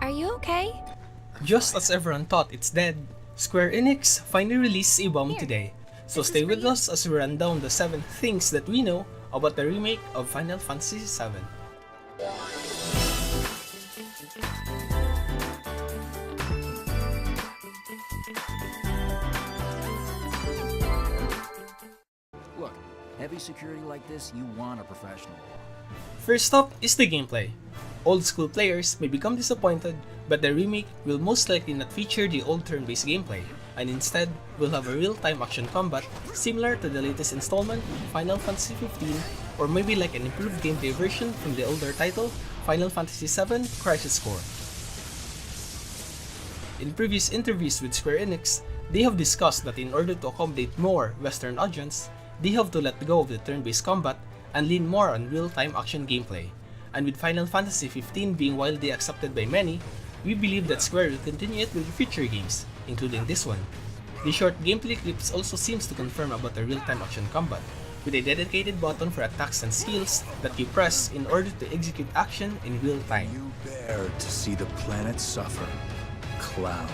Are you okay? Just as everyone thought it's dead, Square Enix finally released a bomb today. So This is stay for with you. us as we run down the 7 things that we know about the remake of Final Fantasy VII. Look, heavy security like this, you want a professional. First up is the gameplay. Old school players may become disappointed, but the remake will most likely not feature the old turn-based gameplay, and instead will have a real-time action combat similar to the latest installment, Final Fantasy XV, or maybe like an improved gameplay version from the older title, Final Fantasy VII Crisis Core. In previous interviews with Square Enix, they have discussed that in order to accommodate more Western audience, they have to let go of the turn-based combat and lean more on real-time action gameplay. And with Final Fantasy XV being widely accepted by many, we believe that Square will continue it with future games, including this one. The short gameplay clips also seems to confirm about the real-time action combat, with a dedicated button for attacks and skills that you press in order to execute action in real time. You bear to see the planet suffer. Cloud.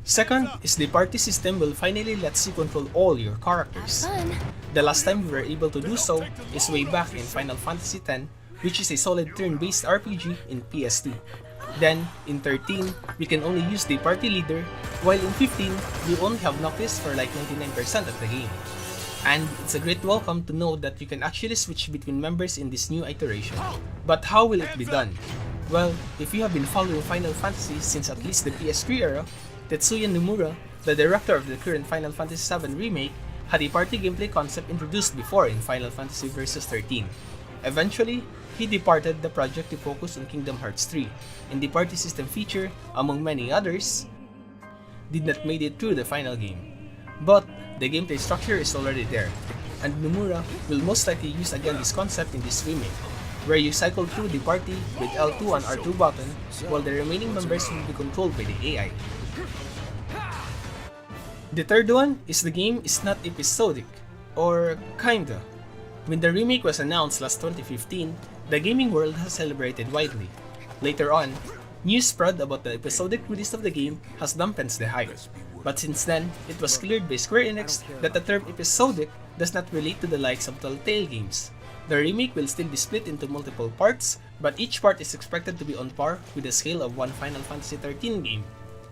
Second is the party system will finally let you control all your characters. Fun. The last time we were able to do so is way back in Final Fantasy X, which is a solid turn-based RPG in PS2. Then, in 13, we can only use the party leader, while in 15, you only have Noctis for like 99% of the game. And it's a great welcome to know that you can actually switch between members in this new iteration. But how will it be done? Well, if you have been following Final Fantasy since at least the PS3 era, Tetsuya Nomura, the director of the current Final Fantasy VII Remake, had a party gameplay concept introduced before in Final Fantasy Versus 13. Eventually, he departed the project to focus on Kingdom Hearts 3, and the party system feature, among many others, did not make it through the final game. But the gameplay structure is already there, and Nomura will most likely use again this concept in this remake, where you cycle through the party with L2 and R2 button, while the remaining members will be controlled by the AI. The third one is the game is not episodic, or kinda. When the remake was announced last 2015, the gaming world has celebrated widely. Later on, news spread about the episodic release of the game has dampened the hype. But since then, it was cleared by Square Enix that the term episodic does not relate to the likes of Telltale games. The remake will still be split into multiple parts, but each part is expected to be on par with the scale of one Final Fantasy XIII game.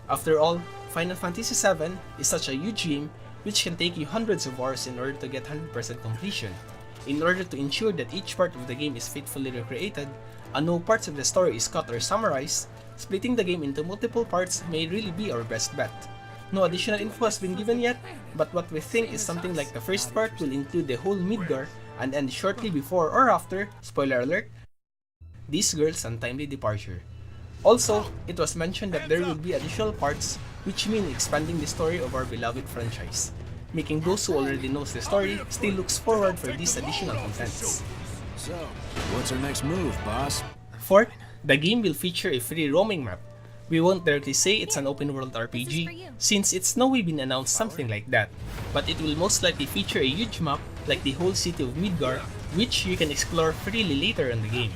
After all, Final Fantasy VII is such a huge game which can take you hundreds of hours in order to get 100% completion. In order to ensure that each part of the game is faithfully recreated, and no parts of the story is cut or summarized, splitting the game into multiple parts may really be our best bet. No additional info has been given yet, but what we think is something like the first part will include the whole Midgar and end shortly before or after, spoiler alert, this girl's untimely departure. Also, it was mentioned that there will be additional parts, which mean expanding the story of our beloved franchise, making those who already knows the story still looks forward for these additional contents. So, what's our next move, boss? Fourth, the game will feature a free roaming map. We won't directly say it's an open world RPG, since it's no way been announced something like that, but it will most likely feature a huge map like the whole city of Midgar, which you can explore freely later in the game.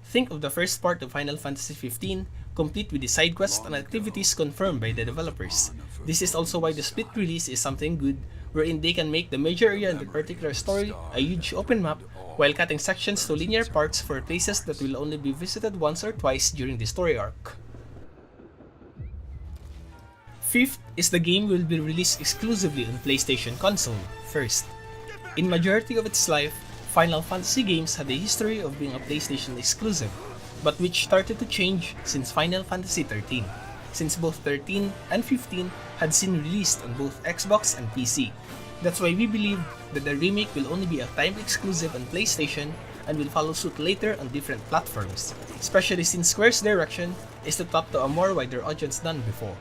Think of the first part of Final Fantasy XV, complete with the side quests and activities confirmed by the developers. This is also why the split release is something good, wherein they can make the major area in the particular story a huge open map, while cutting sections to linear parts for places that will only be visited once or twice during the story arc. Fifth is the game will be released exclusively on PlayStation console first. In majority of its life, Final Fantasy games had a history of being a PlayStation exclusive, but which started to change since Final Fantasy XIII, since both 13 and 15 had seen released on both Xbox and PC. That's why we believe that the remake will only be a timed exclusive on PlayStation and will follow suit later on different platforms, especially since Square's direction is to tap to a more wider audience than before.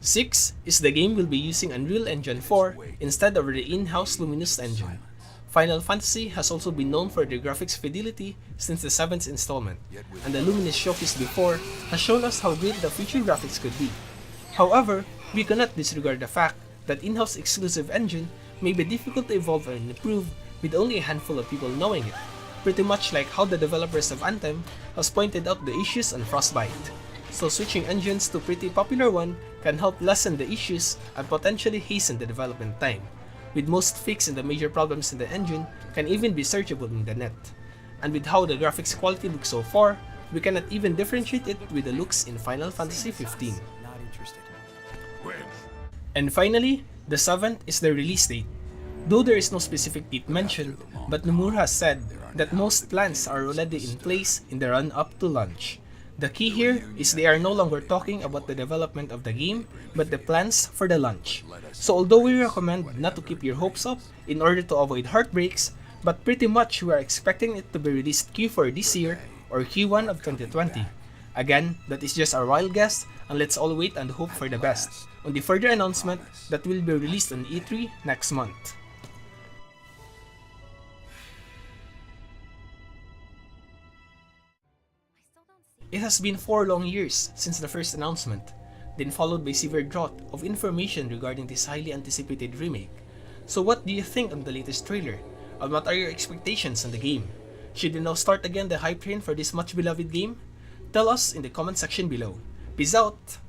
6 is the game will be using Unreal Engine 4 instead of the in-house Luminous engine. Final Fantasy has also been known for their graphics fidelity since the 7th installment, and the Luminous showcase before has shown us how great the future graphics could be. However, we cannot disregard the fact that in-house exclusive engine may be difficult to evolve and improve with only a handful of people knowing it. pretty much like how the developers of Anthem has pointed out the issues on Frostbite. So switching engines to pretty popular one can help lessen the issues and potentially hasten the development time, with most fixes in the major problems in the engine can even be searchable in the net. And with how the graphics quality looks so far, we cannot even differentiate it with the looks in Final Fantasy XV. And finally, the 7th is the release date. Though there is no specific date mentioned, but Nomura has said that most plans are already in place in the run-up to launch. The key here is they are no longer talking about the development of the game, but the plans for the launch. So although we recommend not to keep your hopes up in order to avoid heartbreaks, but pretty much we are expecting it to be released Q4 this year or Q1 of 2020. Again, that is just our wild guess, and let's all wait and hope for the best on the further announcement that will be released on E3 next month. It has been 4 long years since the first announcement, then followed by severe drought of information regarding this highly anticipated remake. So what do you think on the latest trailer? And what are your expectations on the game? Should we now start again the hype train for this much beloved game? Tell us in the comment section below. Peace out!